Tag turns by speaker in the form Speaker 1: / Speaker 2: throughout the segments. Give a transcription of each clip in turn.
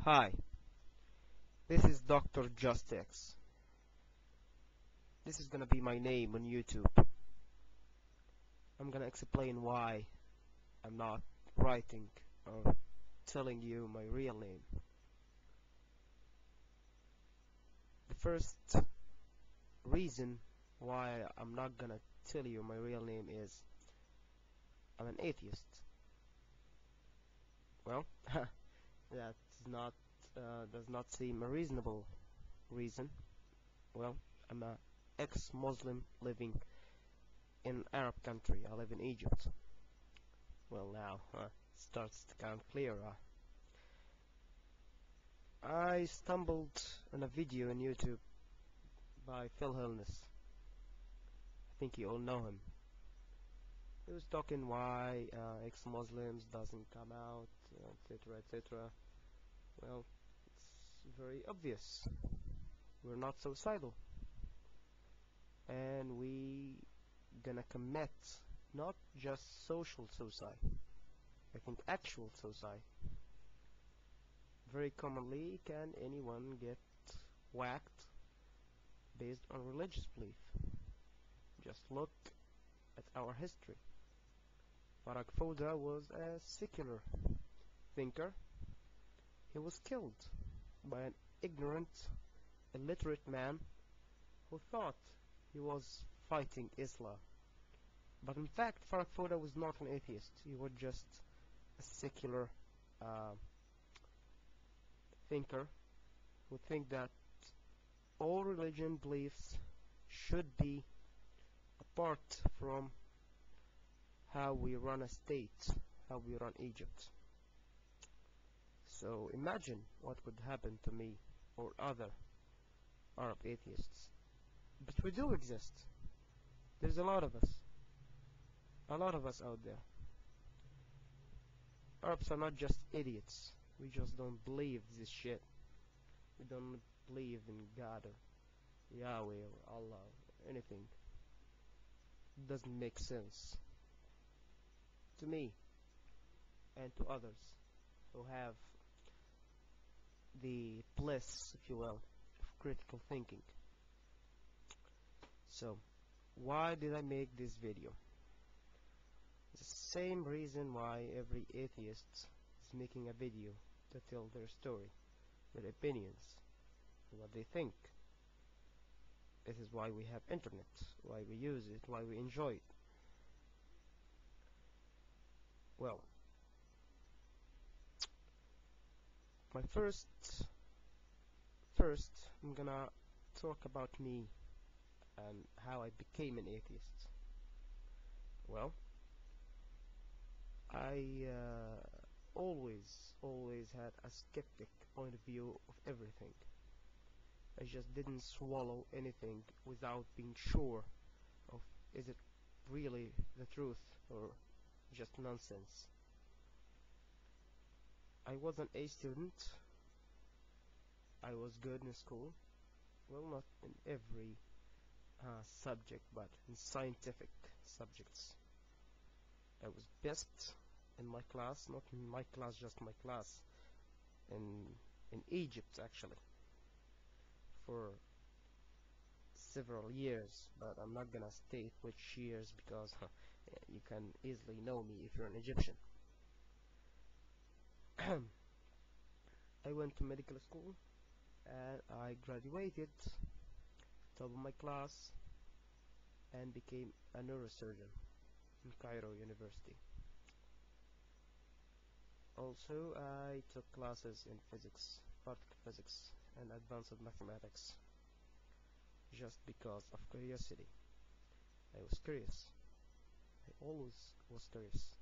Speaker 1: Hi, this is Dr. Justex. This is gonna be my name on YouTube. I'm gonna explain why I'm not writing or telling you my real name. The first reason why I'm not gonna tell you my real name is I'm an atheist. Well, does not seem a reasonable reason. Well, I'm a ex-Muslim living in an Arab country. I live in Egypt. Well, now starts to come clearer. I stumbled on a video on YouTube by Phil Hillness. I think you all know him. He was talking why ex-Muslims doesn't come out, etc., etc. Well, it's very obvious. We're not suicidal, and we gonna commit not just social suicide. I think actual suicide. Very commonly, can anyone get whacked based on religious belief? Just look at our history. Barak Fouda was a secular thinker. He was killed by an ignorant, illiterate man who thought he was fighting Islam. But in fact, Barak Fouda was not an atheist. He was just a secular thinker who think that all religion beliefs should be apart from how we run a state, how we run Egypt. So imagine what would happen to me or other Arab atheists. But we do exist. There's a lot of us. A lot of us out there. Arabs are not just idiots. We just don't believe this shit. We don't believe in God or Yahweh or Allah or anything. It doesn't make sense to me and to others who have the bliss, if you will, of critical thinking. So, why did I make this video? The same reason why every atheist is making a video to tell their story, their opinions, what they think. This is why we have internet, why we use it, why we enjoy it. Well, my first I'm gonna talk about me and how I became an atheist. Well, I always had a skeptic point of view of everything. I just didn't swallow anything without being sure of is it really the truth or just nonsense. I was an A student. I was good in school. Well, not in every subject, but in scientific subjects. I was best in my class, not in my class, just my class, in Egypt actually, for several years, but I'm not gonna state which years because you can easily know me if you're an Egyptian. I went to medical school and I graduated top of my class and became a neurosurgeon in Cairo University. Also, I took classes in physics, particle physics, and advanced mathematics just because of curiosity. I was curious. I always was curious.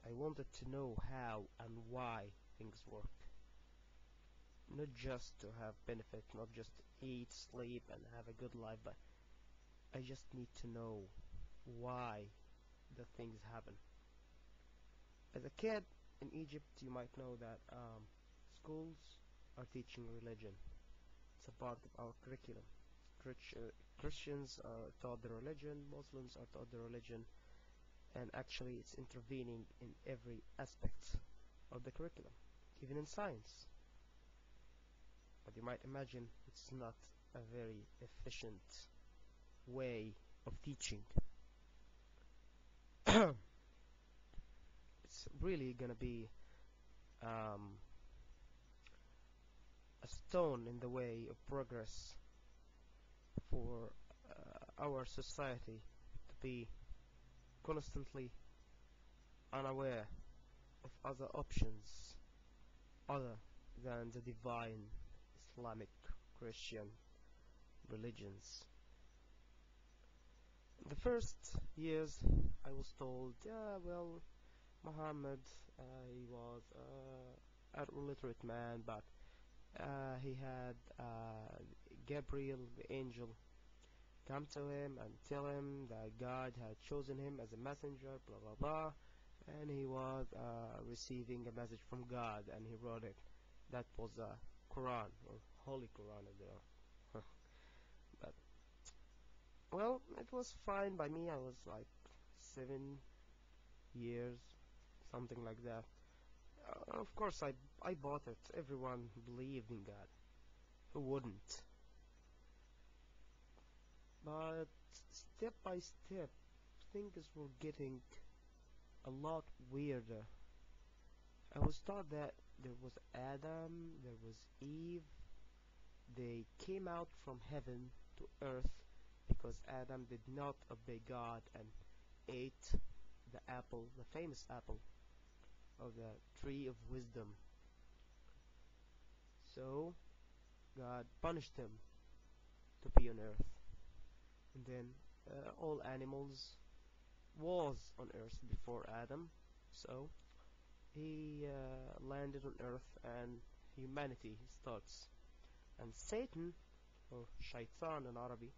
Speaker 1: I wanted to know how and why things work. Not just to have benefit, not just to eat, sleep, and have a good life, but I just need to know why the things happen. As a kid in Egypt, you might know that schools are teaching religion. It's a part of our curriculum. Christians are taught the religion, Muslims are taught the religion, and actually it's intervening in every aspect of the curriculum, even in science. but you might imagine it's not a very efficient way of teaching. It's really gonna be um, a stone in the way of progress for our society to be constantly unaware of other options other than the divine Islamic Christian religions. In the first years, I was told, yeah, well, Muhammad, he was an illiterate man, but he had Gabriel, the angel, come to him and tell him that God had chosen him as a messenger, blah blah blah, and he was receiving a message from God, and he wrote it. That was a Quran or Holy Quran, I don't know. But well, it was fine by me. I was like 7 years, something like that. Of course, I bought it. Everyone believed in God. Who wouldn't? But step by step, things were getting a lot weirder. I was taught that there was Adam, there was Eve. They came out from heaven to earth because Adam did not obey God and ate the apple, the famous apple of the tree of wisdom. So God punished him to be on earth. And then all animals was on earth before Adam. So he landed on earth and humanity starts. And Satan, or Shaitan in Arabic,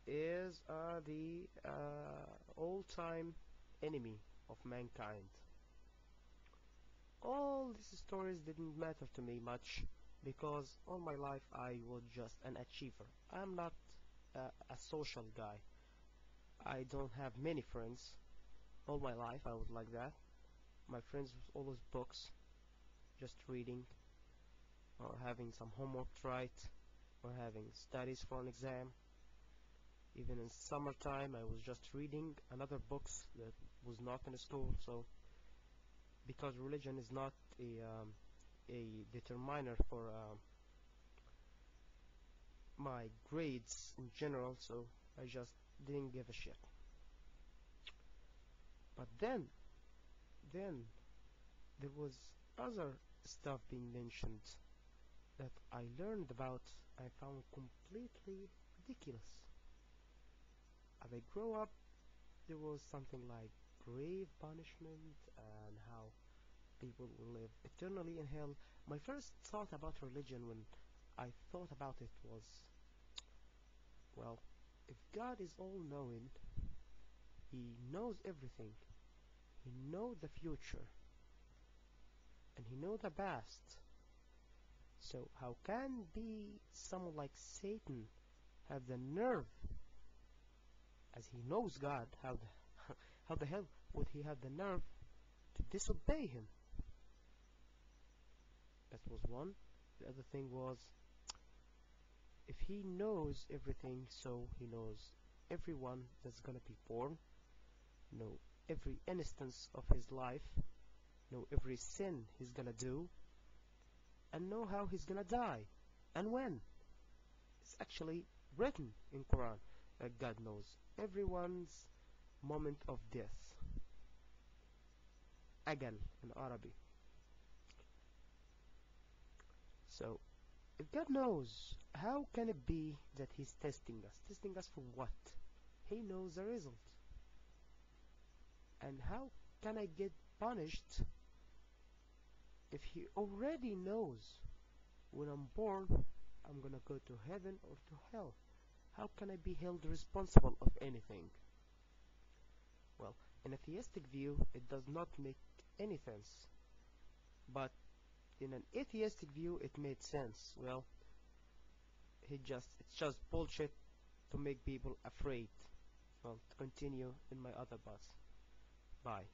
Speaker 1: is the all-time enemy of mankind. All these stories didn't matter to me much because all my life I was just an achiever. I'm not a social guy. I don't have many friends. All my life I was like that. My friends was always books, just reading, or having some homework to write, or having studies for an exam. Even in summertime I was just reading another books that was not in school. So because religion is not a determiner for my grades in general, so I just didn't give a shit. But then there was other stuff being mentioned that I learned about. I found completely ridiculous. As I grow up, there was something like grave punishment and how people will live eternally in hell. My first thought about religion when I thought about it was, well, if God is all-knowing, He knows everything, He knows the future, and He knows the past. So how can be someone like Satan have the nerve, as he knows God, how the hell would he have the nerve to disobey Him? That was one. The other thing was, if He knows everything, so He knows everyone that's gonna be born, know every instance of his life, know every sin he's gonna do, and know how he's gonna die, and when. It's actually written in Quran that God knows everyone's moment of death. Ajal in Arabic. So, if God knows, how can it be that He's testing us? Testing us for what? He knows the result. And how can I get punished if He already knows when I'm born I'm gonna go to heaven or to hell? How can I be held responsible of anything? Well, in a theistic view, it does not make any sense. But in an atheistic view, it made sense. Well, it's just bullshit to make people afraid. Well, to continue in my other bus. Bye.